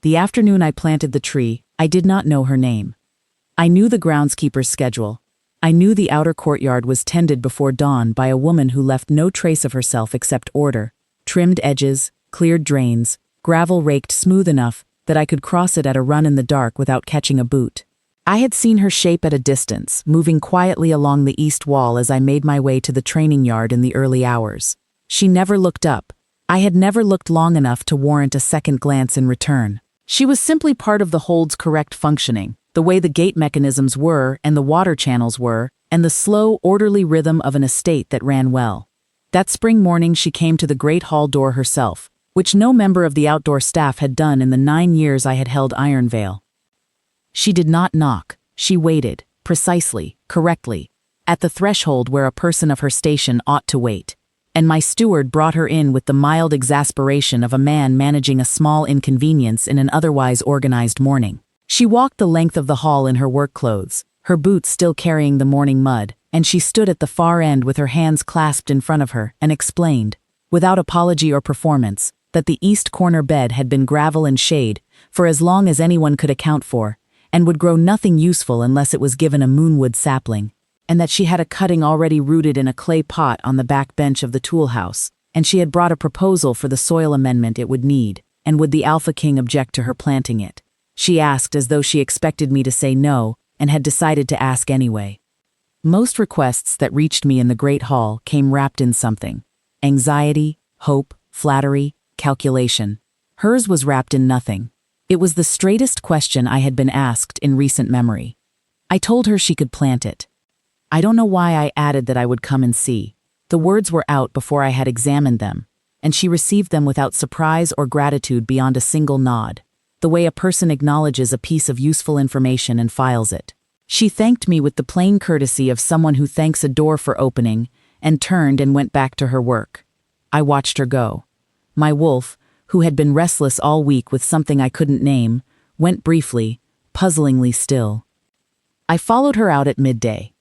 The afternoon I planted the tree, I did not know her name. I knew the groundskeeper's schedule. I knew the outer courtyard was tended before dawn by a woman who left no trace of herself except order, trimmed edges, cleared drains, gravel raked smooth enough that I could cross it at a run in the dark without catching a boot. I had seen her shape at a distance, moving quietly along the east wall as I made my way to the training yard in the early hours. She never looked up. I had never looked long enough to warrant a second glance in return. She was simply part of the hold's correct functioning, the way the gate mechanisms were and the water channels were, and the slow, orderly rhythm of an estate that ran well. That spring morning she came to the great hall door herself, which no member of the outdoor staff had done in the 9 years I had held Ironvale. She did not knock. She waited, precisely, correctly, at the threshold where a person of her station ought to wait. And my steward brought her in with the mild exasperation of a man managing a small inconvenience in an otherwise organized morning. She walked the length of the hall in her work clothes, her boots still carrying the morning mud, and she stood at the far end with her hands clasped in front of her and explained, without apology or performance, that the east corner bed had been gravel and shade for as long as anyone could account for, and would grow nothing useful unless it was given a moonwood sapling, and that she had a cutting already rooted in a clay pot on the back bench of the tool house, and she had brought a proposal for the soil amendment it would need, and would the Alpha King object to her planting it? She asked as though she expected me to say no, and had decided to ask anyway. Most requests that reached me in the great hall came wrapped in something: anxiety, hope, flattery, calculation. Hers was wrapped in nothing. It was the straightest question I had been asked in recent memory. I told her she could plant it. I don't know why I added that I would come and see. The words were out before I had examined them, and she received them without surprise or gratitude beyond a single nod, the way a person acknowledges a piece of useful information and files it. She thanked me with the plain courtesy of someone who thanks a door for opening, and turned and went back to her work. I watched her go. My wolf, who had been restless all week with something I couldn't name, went briefly, puzzlingly still. I followed her out at midday.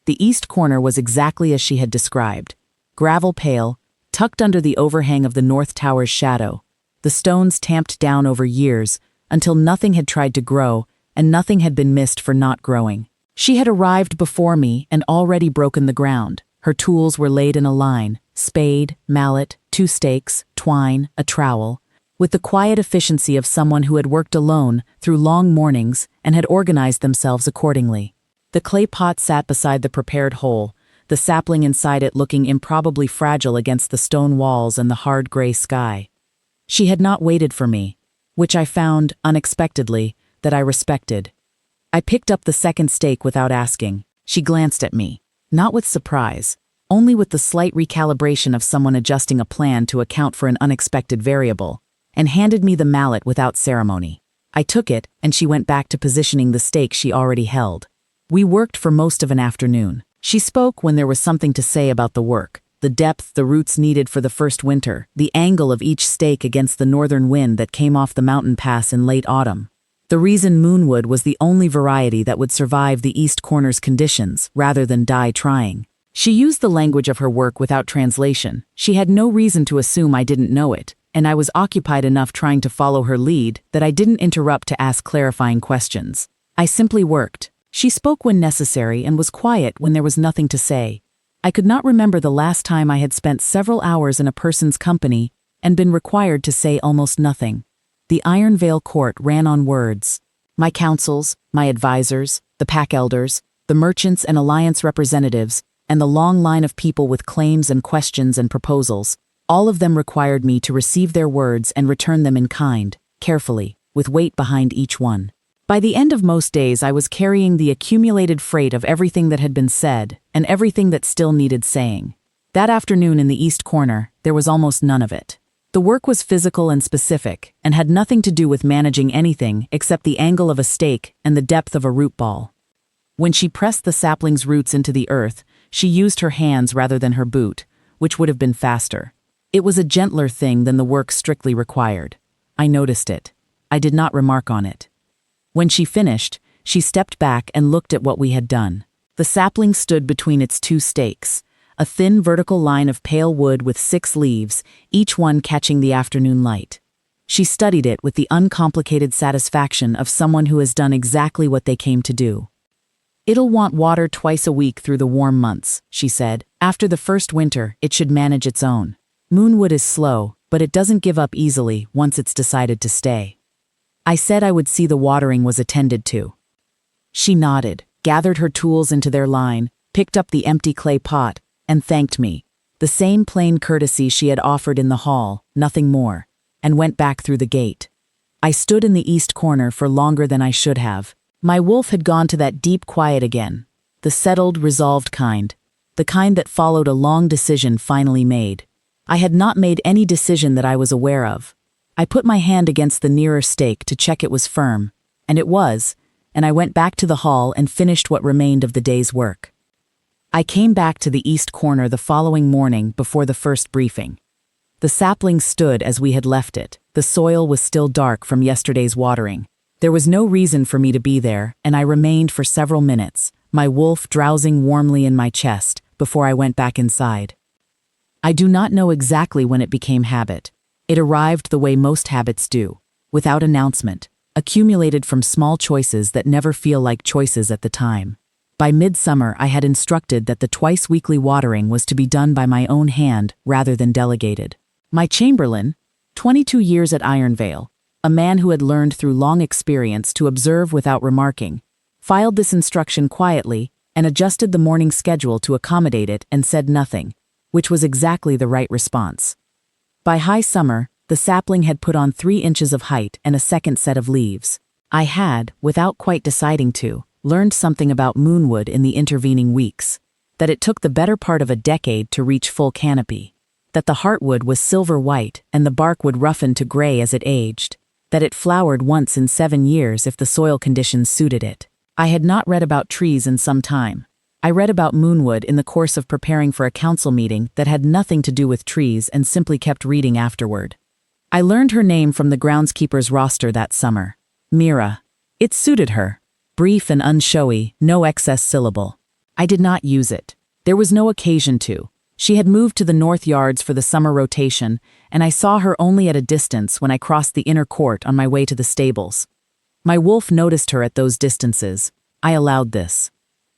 The east corner was exactly as she had described: gravel pale, tucked under the overhang of the north tower's shadow, the stones tamped down over years until nothing had tried to grow and nothing had been missed for not growing. She had arrived before me and already broken the ground. Her tools were laid in a line: spade, mallet, 2 stakes, twine, a trowel, with the quiet efficiency of someone who had worked alone through long mornings and had organized themselves accordingly. The clay pot sat beside the prepared hole, the sapling inside it looking improbably fragile against the stone walls and the hard gray sky. She had not waited for me, which I found, unexpectedly, that I respected. I picked up the second stake without asking. She glanced at me, not with surprise, only with the slight recalibration of someone adjusting a plan to account for an unexpected variable, and handed me the mallet without ceremony. I took it, and she went back to positioning the stake she already held. We worked for most of an afternoon. She spoke when there was something to say about the work, the depth the roots needed for the first winter, the angle of each stake against the northern wind that came off the mountain pass in late autumn. The reason moonwood was the only variety that would survive the east corner's conditions, rather than die trying. She used the language of her work without translation. She had no reason to assume I didn't know it, and I was occupied enough trying to follow her lead that I didn't interrupt to ask clarifying questions. I simply worked. She spoke when necessary and was quiet when there was nothing to say. I could not remember the last time I had spent several hours in a person's company and been required to say almost nothing. The Ironvale court ran on words. My councils, my advisors, the pack elders, the merchants and alliance representatives, and the long line of people with claims and questions and proposals, all of them required me to receive their words and return them in kind, carefully, with weight behind each one. By the end of most days I was carrying the accumulated freight of everything that had been said, and everything that still needed saying. That afternoon in the east corner, there was almost none of it. The work was physical and specific, and had nothing to do with managing anything except the angle of a stake and the depth of a root ball. When she pressed the sapling's roots into the earth, she used her hands rather than her boot, which would have been faster. It was a gentler thing than the work strictly required. I noticed it. I did not remark on it. When she finished, she stepped back and looked at what we had done. The sapling stood between its 2 stakes, a thin vertical line of pale wood with 6 leaves, each one catching the afternoon light. She studied it with the uncomplicated satisfaction of someone who has done exactly what they came to do. "It'll want water twice a week through the warm months," she said. "After the first winter, it should manage its own. Moonwood is slow, but it doesn't give up easily once it's decided to stay." I said I would see the watering was attended to. She nodded, gathered her tools into their line, picked up the empty clay pot, and thanked me. The same plain courtesy she had offered in the hall, nothing more, and went back through the gate. I stood in the east corner for longer than I should have. My wolf had gone to that deep quiet again, the settled, resolved kind, the kind that followed a long decision finally made. I had not made any decision that I was aware of. I put my hand against the nearer stake to check it was firm, and it was, and I went back to the hall and finished what remained of the day's work. I came back to the east corner the following morning before the first briefing. The sapling stood as we had left it. The soil was still dark from yesterday's watering. There was no reason for me to be there, and I remained for several minutes, my wolf drowsing warmly in my chest, before I went back inside. I do not know exactly when it became habit. It arrived the way most habits do, without announcement, accumulated from small choices that never feel like choices at the time. By midsummer, I had instructed that the twice-weekly watering was to be done by my own hand rather than delegated. My chamberlain, 22 years at Ironvale, a man who had learned through long experience to observe without remarking, filed this instruction quietly and adjusted the morning schedule to accommodate it and said nothing, which was exactly the right response. By high summer, the sapling had put on 3 inches of height and a second set of leaves. I had, without quite deciding to, learned something about moonwood in the intervening weeks, that it took the better part of a decade to reach full canopy, that the heartwood was silver white and the bark would roughen to gray as it aged, that it flowered once in 7 years if the soil conditions suited it. I had not read about trees in some time. I read about moonwood in the course of preparing for a council meeting that had nothing to do with trees and simply kept reading afterward. I learned her name from the groundskeeper's roster that summer. Mira. It suited her. Brief and unshowy, no excess syllable. I did not use it. There was no occasion to. She had moved to the north yards for the summer rotation, and I saw her only at a distance when I crossed the inner court on my way to the stables. My wolf noticed her at those distances. I allowed this.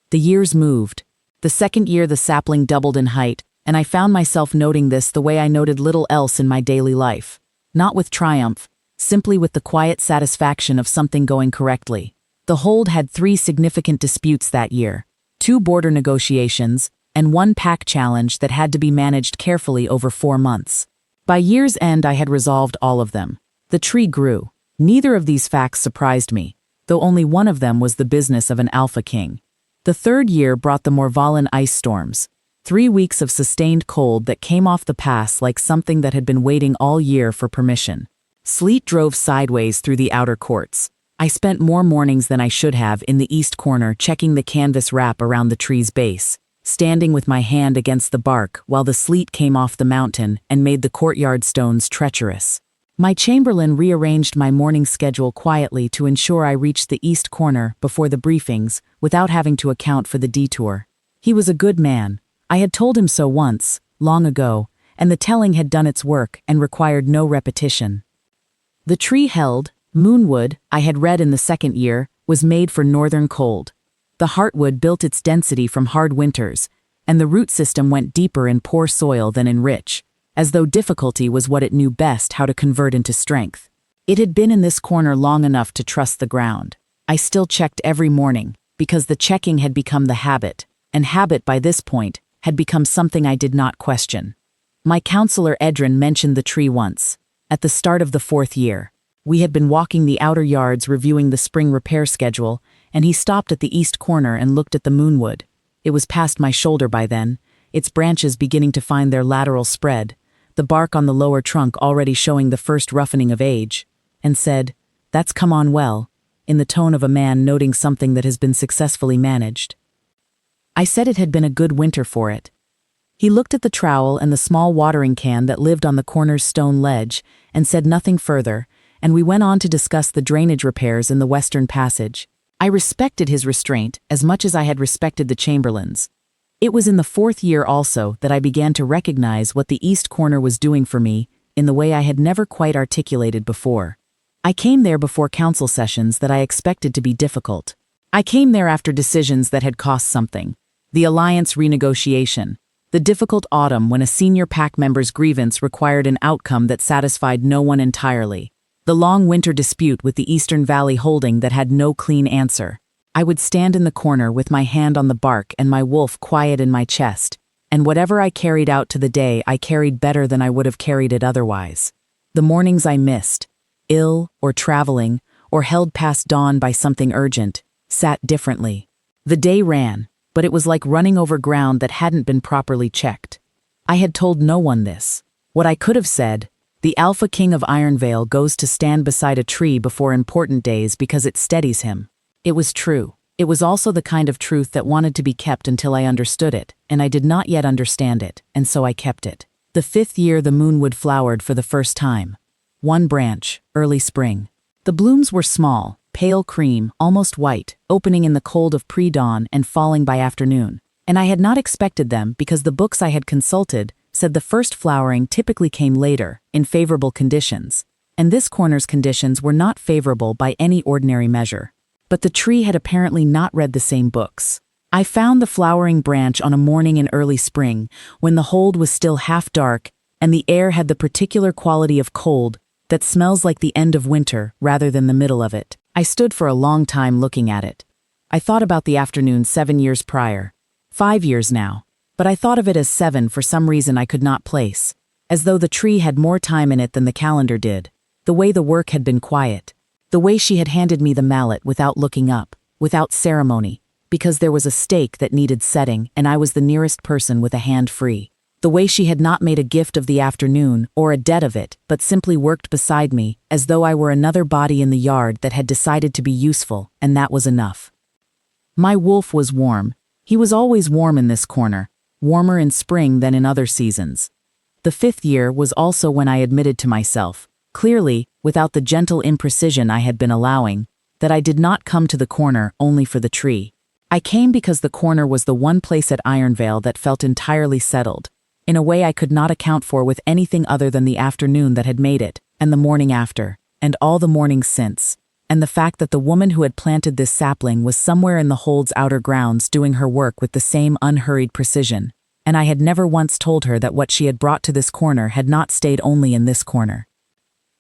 The years moved. The second year the sapling doubled in height, and I found myself noting this the way I noted little else in my daily life. Not with triumph, simply with the quiet satisfaction of something going correctly. The hold had 3 significant disputes that year, 2 border negotiations, and 1 pack challenge that had to be managed carefully over 4 months. By year's end I had resolved all of them. The tree grew. Neither of these facts surprised me, though only one of them was the business of an alpha king. The third year brought the Morvalin ice storms, 3 weeks of sustained cold that came off the pass like something that had been waiting all year for permission. Sleet drove sideways through the outer courts. I spent more mornings than I should have in the east corner checking the canvas wrap around the tree's base, standing with my hand against the bark while the sleet came off the mountain and made the courtyard stones treacherous. My chamberlain rearranged my morning schedule quietly to ensure I reached the east corner before the briefings without having to account for the detour. He was a good man. I had told him so once, long ago, and the telling had done its work and required no repetition. The tree held. Moonwood, I had read in the second year, was made for northern cold. The heartwood built its density from hard winters, and the root system went deeper in poor soil than in rich, as though difficulty was what it knew best how to convert into strength. It had been in this corner long enough to trust the ground. I still checked every morning, because the checking had become the habit, and habit by this point had become something I did not question. My counselor Edrin mentioned the tree once, at the start of the 4th year. We had been walking the outer yards reviewing the spring repair schedule, and he stopped at the east corner and looked at the moonwood. It was past my shoulder by then, its branches beginning to find their lateral spread, the bark on the lower trunk already showing the first roughening of age, and said, "That's come on well," in the tone of a man noting something that has been successfully managed. I said it had been a good winter for it. He looked at the trowel and the small watering can that lived on the corner's stone ledge and said nothing further, and we went on to discuss the drainage repairs in the western passage. I respected his restraint as much as I had respected the chamberlain's. It was in the 4th year also that I began to recognize what the east corner was doing for me in the way I had never quite articulated before. I came there before council sessions that I expected to be difficult. I came there after decisions that had cost something. The alliance renegotiation. The difficult autumn when a senior pack member's grievance required an outcome that satisfied no one entirely. The long winter dispute with the Eastern Valley Holding that had no clean answer. I would stand in the corner with my hand on the bark and my wolf quiet in my chest, and whatever I carried out to the day I carried better than I would have carried it otherwise. The mornings I missed, ill or traveling, or held past dawn by something urgent, sat differently. The day ran, but it was like running over ground that hadn't been properly checked. I had told no one this. What I could have said, the Alpha King of Ironvale goes to stand beside a tree before important days because it steadies him. It was true. It was also the kind of truth that wanted to be kept until I understood it, and I did not yet understand it, and so I kept it. The 5th year the moonwood flowered for the first time. One branch, early spring. The blooms were small, pale cream, almost white, opening in the cold of pre-dawn and falling by afternoon. And I had not expected them because the books I had consulted said the first flowering typically came later, in favorable conditions. And this corner's conditions were not favorable by any ordinary measure. But the tree had apparently not read the same books. I found the flowering branch on a morning in early spring, when the hold was still half dark, and the air had the particular quality of cold that smells like the end of winter rather than the middle of it. I stood for a long time looking at it. I thought about the afternoon 7 years prior. 5 years now. But I thought of it as 7 for some reason I could not place. As though the tree had more time in it than the calendar did. The way the work had been quiet. The way she had handed me the mallet without looking up, without ceremony, because there was a stake that needed setting and I was the nearest person with a hand free. The way she had not made a gift of the afternoon or a debt of it, but simply worked beside me, as though I were another body in the yard that had decided to be useful, and that was enough. My wolf was warm. He was always warm in this corner, warmer in spring than in other seasons. The 5th year was also when I admitted to myself, clearly, without the gentle imprecision I had been allowing, that I did not come to the corner only for the tree. I came because the corner was the one place at Ironvale that felt entirely settled, in a way I could not account for with anything other than the afternoon that had made it, and the morning after, and all the mornings since, and the fact that the woman who had planted this sapling was somewhere in the hold's outer grounds doing her work with the same unhurried precision, and I had never once told her that what she had brought to this corner had not stayed only in this corner.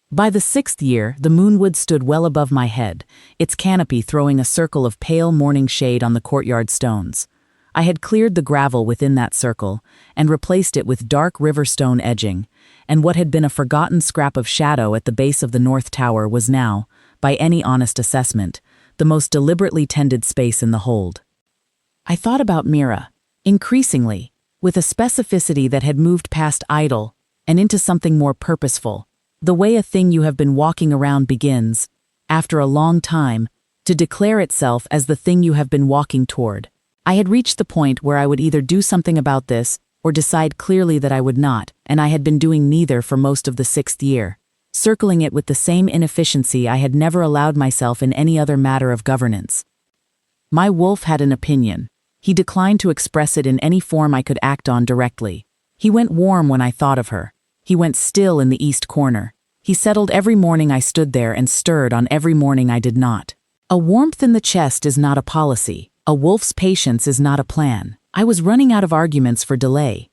By the 6th year, the moonwood stood well above my head, its canopy throwing a circle of pale morning shade on the courtyard stones. I had cleared the gravel within that circle and replaced it with dark river stone edging, and what had been a forgotten scrap of shadow at the base of the north tower was now, by any honest assessment, the most deliberately tended space in the hold. I thought about Mira, increasingly, with a specificity that had moved past idle and into something more purposeful, the way a thing you have been walking around begins, after a long time, to declare itself as the thing you have been walking toward. I had reached the point where I would either do something about this or decide clearly that I would not, and I had been doing neither for most of the 6th year, circling it with the same inefficiency I had never allowed myself in any other matter of governance. My wolf had an opinion. He declined to express it in any form I could act on directly. He went warm when I thought of her. He went still in the east corner. He settled every morning I stood there and stirred on every morning I did not. A warmth in the chest is not a policy. A wolf's patience is not a plan. I was running out of arguments for delay.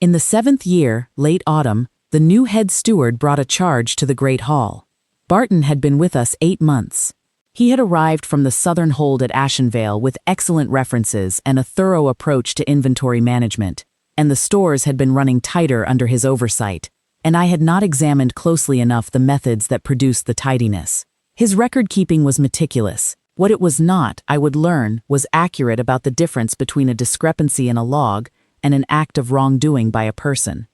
In the 7th year, late autumn, the new head steward brought a charge to the Great Hall. Barton had been with us 8 months. He had arrived from the southern hold at Ashenvale with excellent references and a thorough approach to inventory management, and the stores had been running tighter under his oversight, and I had not examined closely enough the methods that produced the tidiness. His record-keeping was meticulous. What it was not, I would learn, was accurate about the difference between a discrepancy in a log and an act of wrongdoing by a person.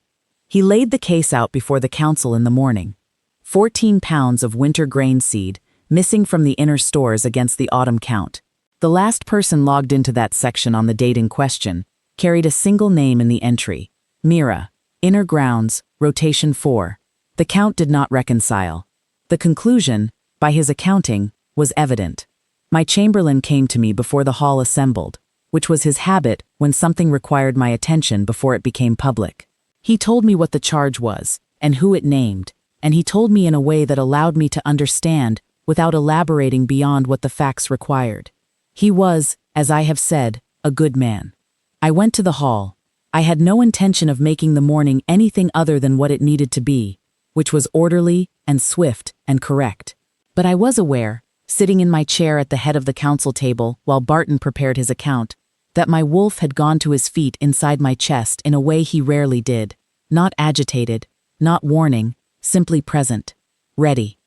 He laid the case out before the council in the morning. 14 pounds of winter grain seed, missing from the inner stores against the autumn count. The last person logged into that section on the date in question carried a single name in the entry. Mira, inner grounds, rotation 4. The count did not reconcile. The conclusion, by his accounting, was evident. My chamberlain came to me before the hall assembled, which was his habit when something required my attention before it became public. He told me what the charge was, and who it named, and he told me in a way that allowed me to understand without elaborating beyond what the facts required. He was, as I have said, a good man. I went to the hall. I had no intention of making the morning anything other than what it needed to be, which was orderly and swift and correct. But I was aware, sitting in my chair at the head of the council table while Barton prepared his account, that my wolf had gone to his feet inside my chest in a way he rarely did, not agitated, not warning, simply present, ready.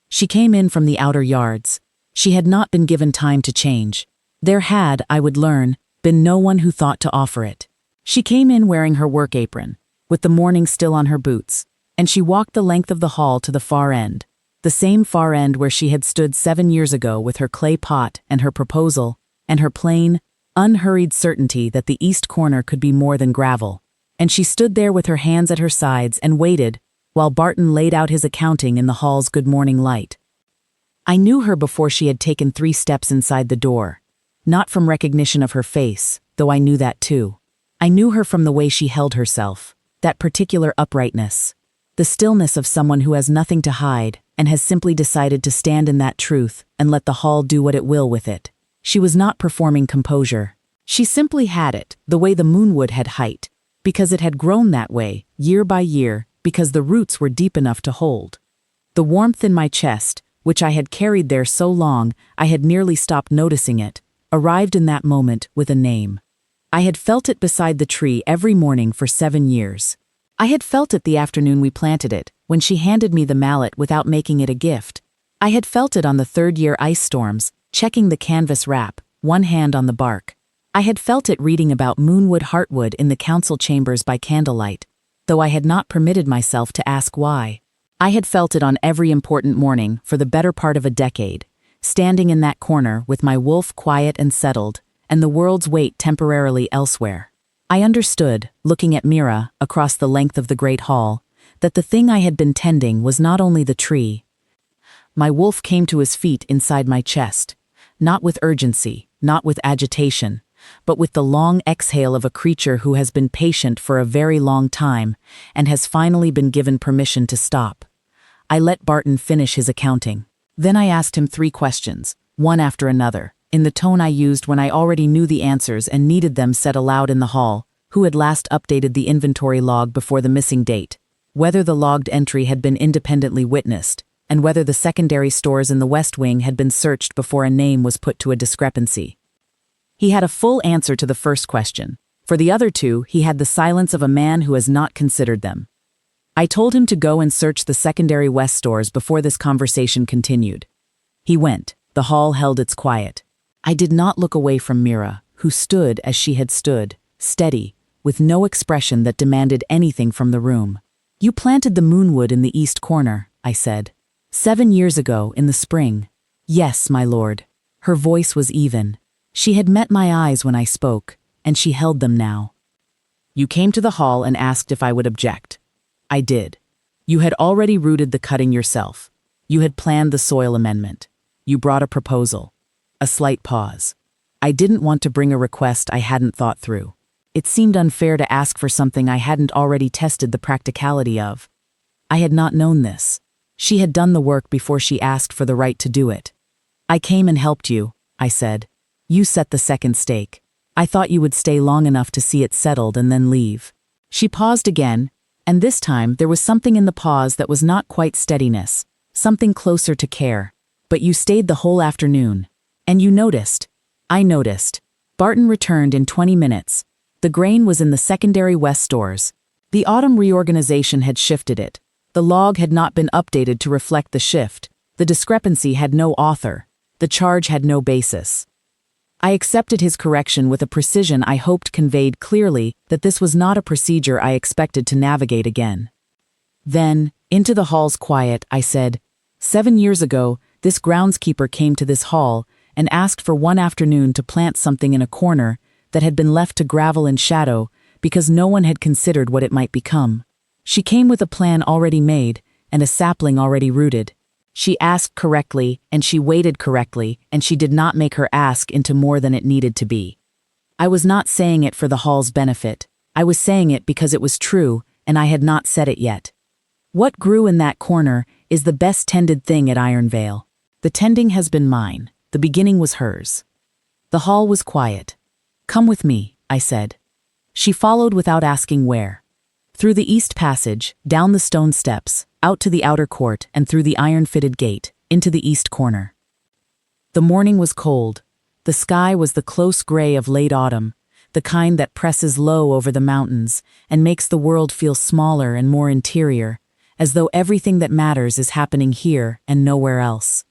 She came in from the outer yards. She had not been given time to change. There had, I would learn, been no one who thought to offer it. She came in wearing her work apron, with the morning still on her boots, and she walked the length of the hall to the far end, the same far end where she had stood 7 years ago with her clay pot and her proposal, and her plain, unhurried certainty that the east corner could be more than gravel. And she stood there with her hands at her sides and waited, while Barton laid out his accounting in the hall's good morning light. I knew her before she had taken 3 steps inside the door, not from recognition of her face, though I knew that too. I knew her from the way she held herself, that particular uprightness, the stillness of someone who has nothing to hide and has simply decided to stand in that truth and let the hall do what it will with it. She was not performing composure. She simply had it, the way the moonwood had height, because it had grown that way, year by year, because the roots were deep enough to hold. The warmth in my chest, which I had carried there so long I had nearly stopped noticing it, arrived in that moment with a name. I had felt it beside the tree every morning for 7 years. I had felt it the afternoon we planted it, when she handed me the mallet without making it a gift. I had felt it on the 3rd-year ice storms, checking the canvas wrap, one hand on the bark. I had felt it reading about moonwood heartwood in the council chambers by candlelight, though I had not permitted myself to ask why. I had felt it on every important morning for the better part of a decade, standing in that corner with my wolf quiet and settled, and the world's weight temporarily elsewhere. I understood, looking at Mira across the length of the great hall, that the thing I had been tending was not only the tree. My wolf came to his feet inside my chest, not with urgency, not with agitation, but with the long exhale of a creature who has been patient for a very long time and has finally been given permission to stop. I let Barton finish his accounting. Then I asked him 3 questions, one after another, in the tone I used when I already knew the answers and needed them said aloud in the hall: who had last updated the inventory log before the missing date, whether the logged entry had been independently witnessed, and whether the secondary stores in the West Wing had been searched before a name was put to a discrepancy. He had a full answer to the first question. For the other 2, he had the silence of a man who has not considered them. I told him to go and search the secondary West stores before this conversation continued. He went. The hall held its quiet. I did not look away from Mira, who stood as she had stood, steady, with no expression that demanded anything from the room. You planted the moonwood in the east corner, I said. 7 years ago, in the spring. Yes, my lord. Her voice was even. She had met my eyes when I spoke, and she held them now. You came to the hall and asked if I would object. I did. You had already rooted the cutting yourself. You had planned the soil amendment. You brought a proposal. A slight pause. I didn't want to bring a request I hadn't thought through. It seemed unfair to ask for something I hadn't already tested the practicality of. I had not known this. She had done the work before she asked for the right to do it. I came and helped you, I said. You set the second stake. I thought you would stay long enough to see it settled and then leave. She paused again, and this time there was something in the pause that was not quite steadiness, something closer to care. But you stayed the whole afternoon. And you noticed. I noticed. Barton returned in 20 minutes. The grain was in the secondary West stores. The autumn reorganization had shifted it. The log had not been updated to reflect the shift. The discrepancy had no author. The charge had no basis. I accepted his correction with a precision I hoped conveyed clearly that this was not a procedure I expected to navigate again. Then, into the hall's quiet, I said, 7 years ago, this groundskeeper came to this hall and asked for one afternoon to plant something in a corner that had been left to gravel in shadow because no one had considered what it might become. She came with a plan already made and a sapling already rooted. She asked correctly, and she waited correctly, and she did not make her ask into more than it needed to be. I was not saying it for the hall's benefit. I was saying it because it was true, and I had not said it yet. What grew in that corner is the best tended thing at Ironvale. The tending has been mine. The beginning was hers. The hall was quiet. Come with me, I said. She followed without asking where. Through the east passage, down the stone steps, out to the outer court and through the iron-fitted gate, into the east corner. The morning was cold. The sky was the close gray of late autumn, the kind that presses low over the mountains and makes the world feel smaller and more interior, as though everything that matters is happening here and nowhere else.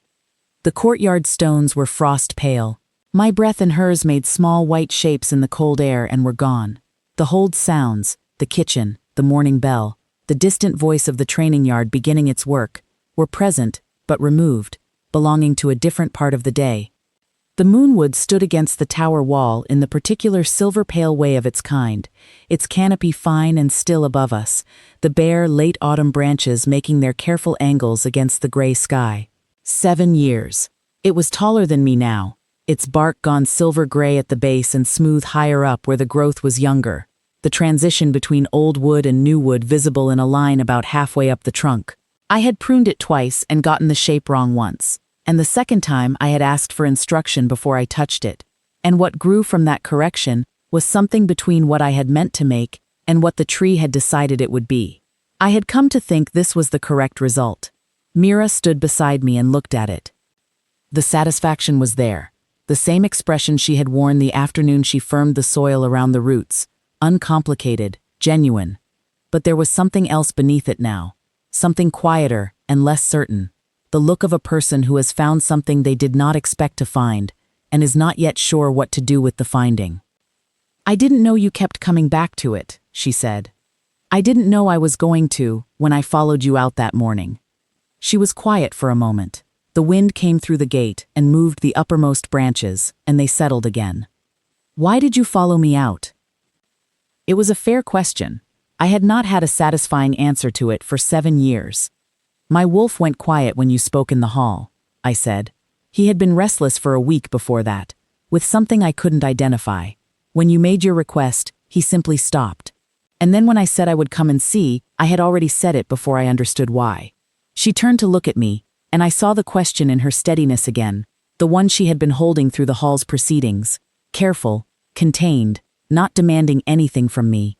The courtyard stones were frost pale. My breath and hers made small white shapes in the cold air and were gone. The hold sounds, the kitchen, the morning bell, the distant voice of the training yard beginning its work, were present, but removed, belonging to a different part of the day. The moonwood stood against the tower wall in the particular silver-pale way of its kind, its canopy fine and still above us, the bare, late autumn branches making their careful angles against the gray sky. 7 years. It was taller than me now, its bark gone silver-gray at the base and smooth higher up where the growth was younger, the transition between old wood and new wood visible in a line about halfway up the trunk. I had pruned it twice and gotten the shape wrong once, and the second time I had asked for instruction before I touched it, and what grew from that correction was something between what I had meant to make and what the tree had decided it would be. I had come to think this was the correct result. Mira stood beside me and looked at it. The satisfaction was there, the same expression she had worn the afternoon she firmed the soil around the roots, uncomplicated, genuine. But there was something else beneath it now, something quieter and less certain, the look of a person who has found something they did not expect to find and is not yet sure what to do with the finding. I didn't know you kept coming back to it, she said. I didn't know I was going to when I followed you out that morning. She was quiet for a moment. The wind came through the gate and moved the uppermost branches, and they settled again. Why did you follow me out? It was a fair question. I had not had a satisfying answer to it for 7 years. My wolf went quiet when you spoke in the hall, I said. He had been restless for a week before that, with something I couldn't identify. When you made your request, he simply stopped. And then when I said I would come and see, I had already said it before I understood why. She turned to look at me, and I saw the question in her steadiness again, the one she had been holding through the hall's proceedings, careful, contained, not demanding anything from me.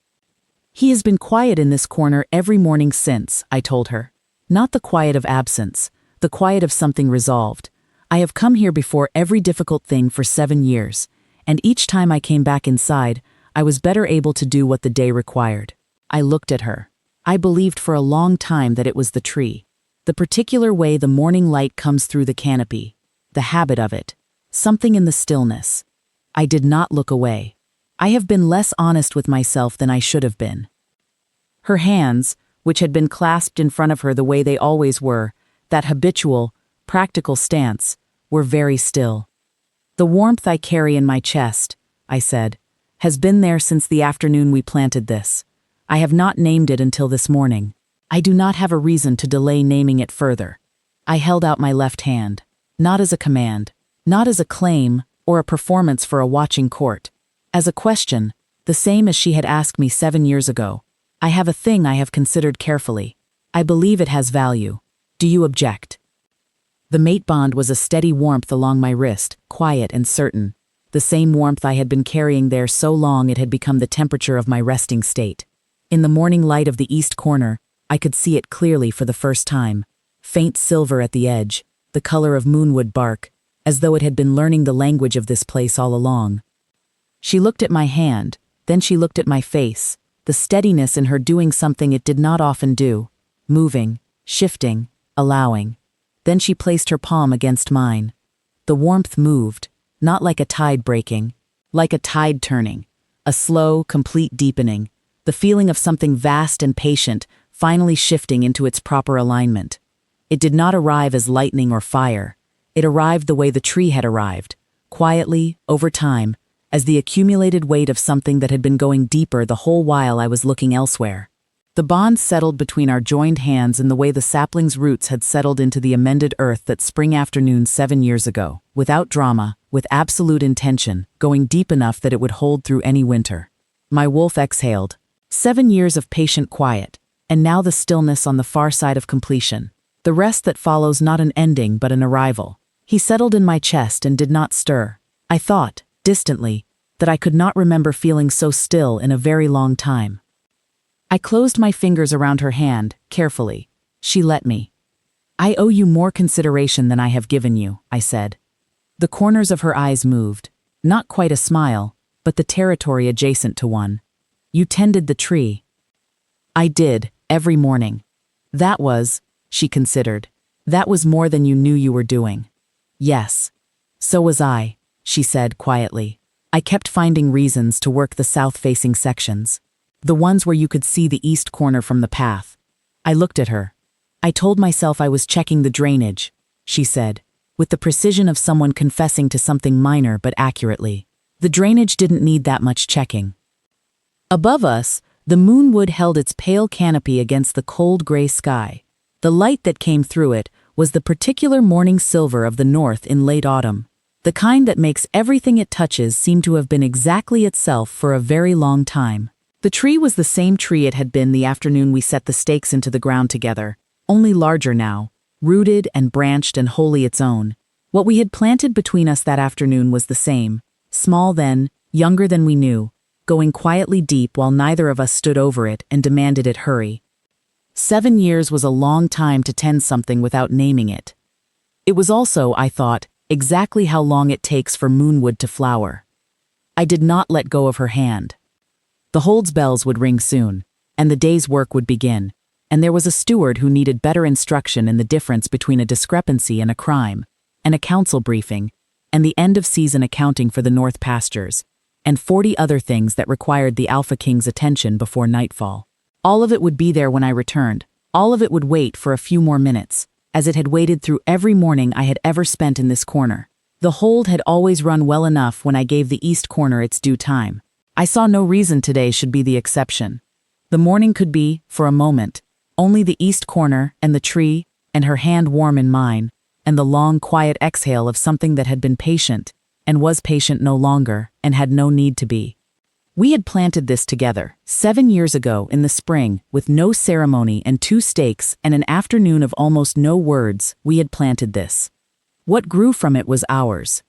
He has been quiet in this corner every morning since, I told her. Not the quiet of absence, the quiet of something resolved. I have come here before every difficult thing for 7 years, and each time I came back inside, I was better able to do what the day required. I looked at her. I believed for a long time that it was the tree. The particular way the morning light comes through the canopy. The habit of it. Something in the stillness. I did not look away. I have been less honest with myself than I should have been. Her hands, which had been clasped in front of her the way they always were, that habitual, practical stance, were very still. The warmth I carry in my chest, I said, has been there since the afternoon we planted this. I have not named it until this morning. I do not have a reason to delay naming it further. I held out my left hand, not as a command, not as a claim or a performance for a watching court. As a question, the same as she had asked me 7 years ago. I have a thing I have considered carefully. I believe it has value. Do you object? The mate bond was a steady warmth along my wrist, quiet and certain. The same warmth I had been carrying there so long it had become the temperature of my resting state. In the morning light of the east corner, I could see it clearly for the first time. Faint silver at the edge, the color of moonwood bark, as though it had been learning the language of this place all along. She looked at my hand, then she looked at my face, the steadiness in her doing something it did not often do, moving, shifting, allowing. Then she placed her palm against mine. The warmth moved, not like a tide breaking, like a tide turning, a slow, complete deepening, the feeling of something vast and patient finally shifting into its proper alignment. It did not arrive as lightning or fire. It arrived the way the tree had arrived, quietly, over time, as the accumulated weight of something that had been going deeper the whole while I was looking elsewhere. The bond settled between our joined hands in the way the sapling's roots had settled into the amended earth that spring afternoon 7 years ago, without drama, with absolute intention, going deep enough that it would hold through any winter. My wolf exhaled. 7 years of patient quiet. and now the stillness on the far side of completion. The rest that follows, not an ending but an arrival. He settled in my chest and did not stir. I thought, distantly, that I could not remember feeling so still in a very long time. I closed my fingers around her hand, carefully. She let me. "I owe you more consideration than I have given you," I said. The corners of her eyes moved. Not quite a smile, but the territory adjacent to one. "You tended the tree." "I did, every morning." "That was," she considered, "that was more than you knew you were doing." "Yes. So was I," she said quietly. "I kept finding reasons to work the south-facing sections. The ones where you could see the east corner from the path." I looked at her. "I told myself I was checking the drainage," she said, with the precision of someone confessing to something minor but accurately. The drainage didn't need that much checking. Above us, the moonwood held its pale canopy against the cold gray sky. The light that came through it was the particular morning silver of the north in late autumn, the kind that makes everything it touches seem to have been exactly itself for a very long time. The tree was the same tree it had been the afternoon we set the stakes into the ground together, only larger now, rooted and branched and wholly its own. What we had planted between us that afternoon was the same, small then, younger than we knew, going quietly deep while neither of us stood over it and demanded it hurry. 7 years was a long time to tend something without naming it. It was also, I thought, exactly how long it takes for moonwood to flower. I did not let go of her hand. The Hold's bells would ring soon, and the day's work would begin, and there was a steward who needed better instruction in the difference between a discrepancy and a crime, and a council briefing, and the end-of-season accounting for the north pastures, and 40 other things that required the Alpha King's attention before nightfall. All of it would be there when I returned. All of it would wait for a few more minutes, as it had waited through every morning I had ever spent in this corner. The Hold had always run well enough when I gave the east corner its due time. I saw no reason today should be the exception. The morning could be, for a moment, only the east corner and the tree and her hand warm in mine, and the long, quiet exhale of something that had been patient, and was patient no longer, and had no need to be. We had planted this together, 7 years ago in the spring, with no ceremony and 2 stakes and an afternoon of almost no words. We had planted this. What grew from it was ours.